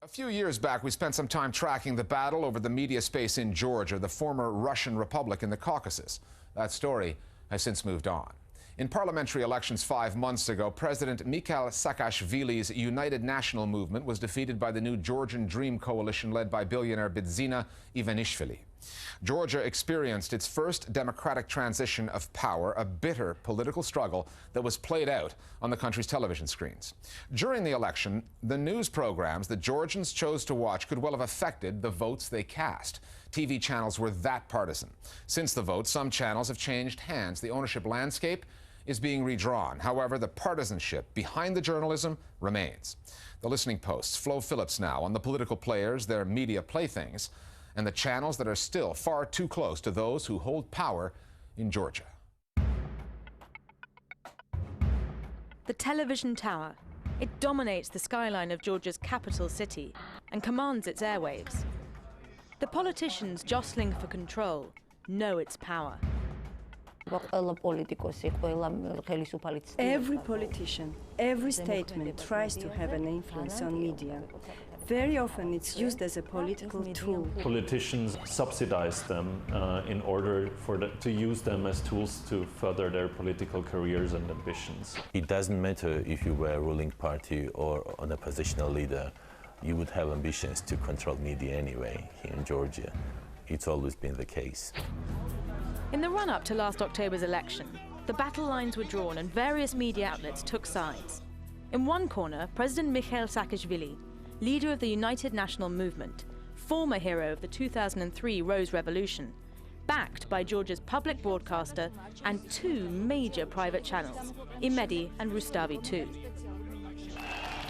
A few years back, we spent some time tracking the battle over the media space in Georgia, the former Russian Republic in the Caucasus. That story has since moved on. In parliamentary elections 5 months ago, President Mikhail Saakashvili's United National Movement was defeated by the new Georgian Dream coalition led by billionaire Bidzina Ivanishvili. Georgia experienced its first democratic transition of power, a bitter political struggle that was played out on the country's television screens. During the election, the news programs that Georgians chose to watch could well have affected the votes they cast. TV channels were that partisan. Since the vote, some channels have changed hands. The ownership landscape is being redrawn. However, the partisanship behind the journalism remains. The Listening Post's Flo Phillips now on the political players, their media playthings, and the channels that are still far too close to those who hold power in Georgia. The television tower. It dominates the skyline of Georgia's capital city and commands its airwaves. The politicians jostling for control know its power. Every politician, every statement tries to have an influence on media. Very often it's used as a political tool. Politicians subsidize them in order to use them as tools to further their political careers and ambitions. It doesn't matter if you were a ruling party or an oppositional leader, you would have ambitions to control media anyway here in Georgia. It's always been the case. In the run-up to last October's election, the battle lines were drawn and various media outlets took sides. In one corner, President Mikhail Saakashvili, leader of the United National Movement, former hero of the 2003 Rose Revolution, backed by Georgia's public broadcaster and two major private channels, Imedi and Rustavi 2.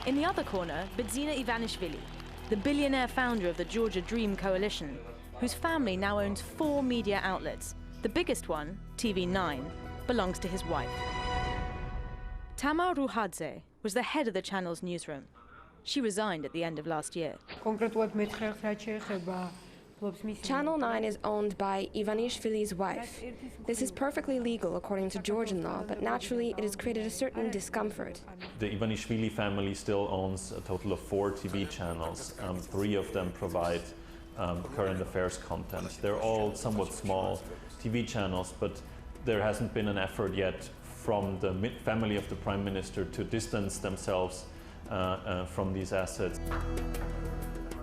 In the other corner, Bidzina Ivanishvili, the billionaire founder of the Georgia Dream coalition, whose family now owns 4 media outlets. The biggest one, TV9, belongs to his wife. Tamar Ruhadze was the head of the channel's newsroom. She resigned at the end of last year. Channel 9 is owned by Ivanishvili's wife. This is perfectly legal according to Georgian law, but naturally it has created a certain discomfort. The Ivanishvili family still owns a total of 4 TV channels. 3 of them provide current affairs content. They're all somewhat small TV channels, but there hasn't been an effort yet from the family of the Prime Minister to distance themselves from these assets.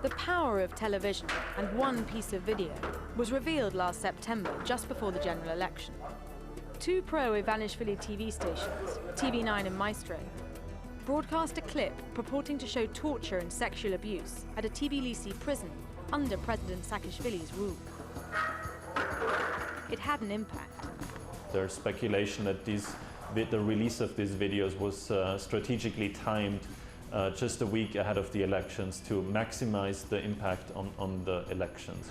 The power of television and one piece of video was revealed last September, just before the general election. 2 pro-Ivanishvili TV stations, TV9 and Maestro, broadcast a clip purporting to show torture and sexual abuse at a Tbilisi prison under President Saakashvili's rule. It had an impact. There's speculation that the release of these videos was strategically timed just a week ahead of the elections to maximize the impact on the elections.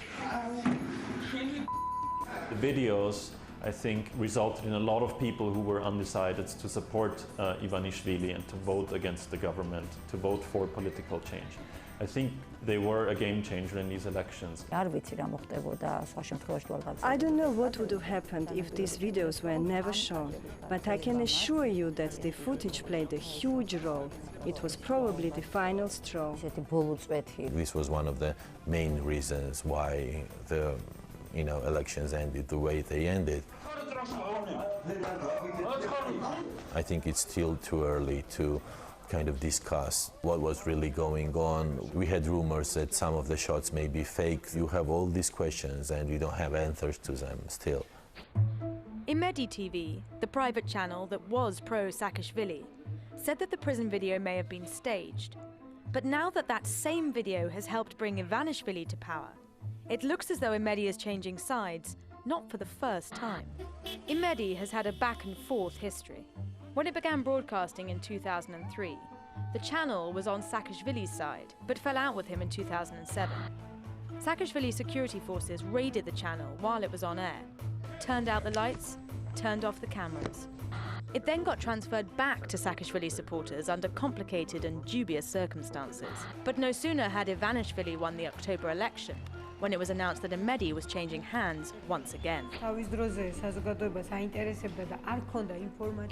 The videos, I think, resulted in a lot of people who were undecided to support Ivanishvili and to vote against the government, to vote for political change. I think they were a game changer in these elections. I don't know what would have happened if these videos were never shown, but I can assure you that the footage played a huge role. It was probably the final straw. This was one of the main reasons why the elections ended the way they ended. I think it's still too early to kind of discuss what was really going on. We had rumors that some of the shots may be fake. You have all these questions and you don't have answers to them still. Imedi TV, the private channel that was pro-Saakashvili, said that the prison video may have been staged. But now that that same video has helped bring Ivanishvili to power, it looks as though Imedi is changing sides, not for the first time. Imedi has had a back-and-forth history. When it began broadcasting in 2003, the channel was on Saakashvili's side, but fell out with him in 2007. Saakashvili's security forces raided the channel while it was on air, turned out the lights, turned off the cameras. It then got transferred back to Saakashvili supporters under complicated and dubious circumstances. But no sooner had Ivanishvili won the October election when it was announced that Imedi was changing hands once again. In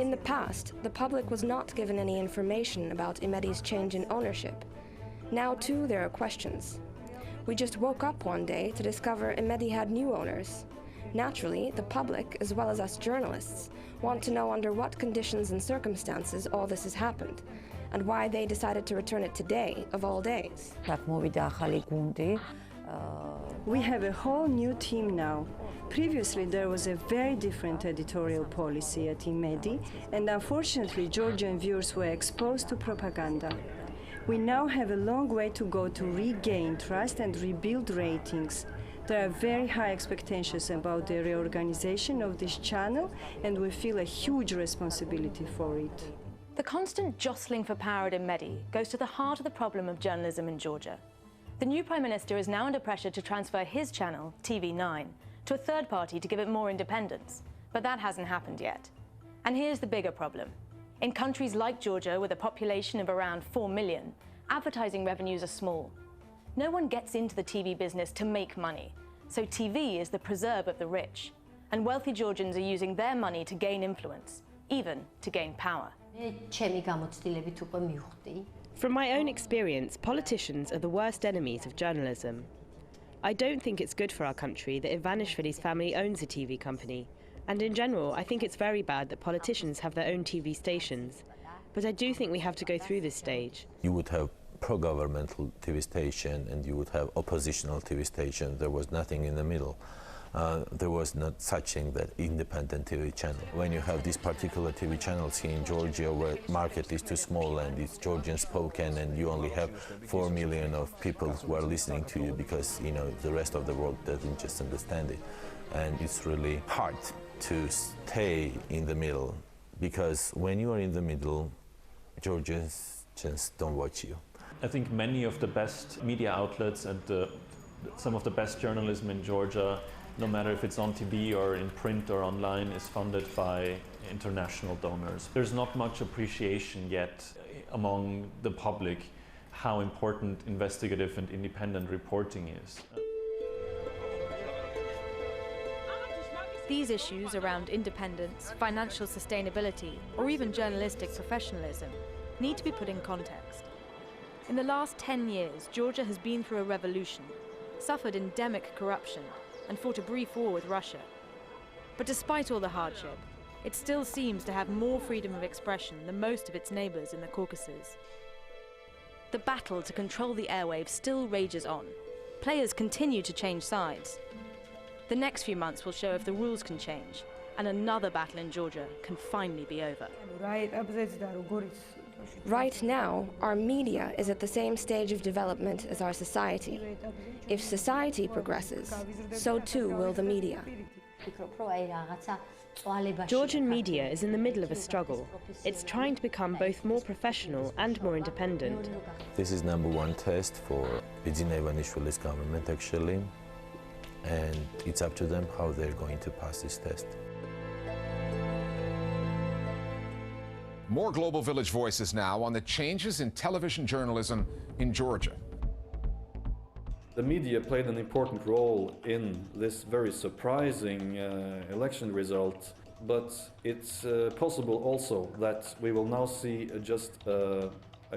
the past, the public was not given any information about Imedi's change in ownership. Now, too, there are questions. We just woke up one day to discover Imedi had new owners. Naturally, the public, as well as us journalists, want to know under what conditions and circumstances all this has happened, and why they decided to return it today, of all days. We have a whole new team now. Previously, there was a very different editorial policy at Imedi, and unfortunately, Georgian viewers were exposed to propaganda. We now have a long way to go to regain trust and rebuild ratings. There are very high expectations about the reorganization of this channel, and we feel a huge responsibility for it. The constant jostling for power at Imedi goes to the heart of the problem of journalism in Georgia. The new Prime Minister is now under pressure to transfer his channel, TV9, to a third party to give it more independence, but that hasn't happened yet. And here's the bigger problem. In countries like Georgia, with a population of around 4 million, advertising revenues are small. No one gets into the TV business to make money, so TV is the preserve of the rich, and wealthy Georgians are using their money to gain influence, even to gain power. From my own experience, politicians are the worst enemies of journalism. I don't think it's good for our country that Ivanishvili's family owns a TV company, and in general, I think it's very bad that politicians have their own TV stations. But I do think we have to go through this stage. You would have pro-governmental TV station and you would have oppositional TV station. There was nothing in the middle. There was not such thing that independent TV channel. When you have these particular TV channels here in Georgia where market is too small and it's Georgian spoken and you only have 4 million of people who are listening to you because the rest of the world doesn't just understand it. And it's really hard to stay in the middle because when you are in the middle, Georgians just don't watch you. I think many of the best media outlets and some of the best journalism in Georgia, no matter if it's on TV or in print or online, is funded by international donors. There's not much appreciation yet among the public how important investigative and independent reporting is. These issues around independence, financial sustainability, or even journalistic professionalism need to be put in context. In the last 10 years, Georgia has been through a revolution, suffered endemic corruption, and fought a brief war with Russia. But despite all the hardship, it still seems to have more freedom of expression than most of its neighbors in the Caucasus. The battle to control the airwaves still rages on. Players continue to change sides. The next few months will show if the rules can change, and another battle in Georgia can finally be over. Right now, our media is at the same stage of development as our society. If society progresses, so too will the media. Georgian media is in the middle of a struggle. It's trying to become both more professional and more independent. This is #1 test for Bidzina Ivanishvili's government actually, and it's up to them how they're going to pass this test. More Global Village Voices now on the changes in television journalism in Georgia. The media played an important role in this very surprising election result, but it's possible also that we will now see just a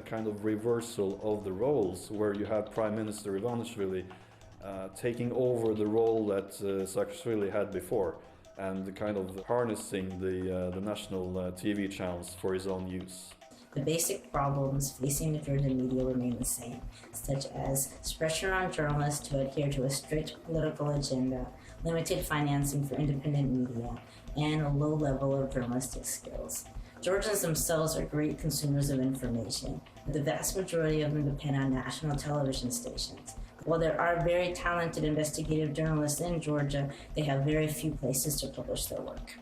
kind of reversal of the roles, where you have Prime Minister Ivanishvili taking over the role that Saakashvili had before, and kind of harnessing the national TV channels for his own use. The basic problems facing the Georgian media remain the same, such as pressure on journalists to adhere to a strict political agenda, limited financing for independent media, and a low level of journalistic skills. Georgians themselves are great consumers of information, but the vast majority of them depend on national television stations. While there are very talented investigative journalists in Georgia, they have very few places to publish their work.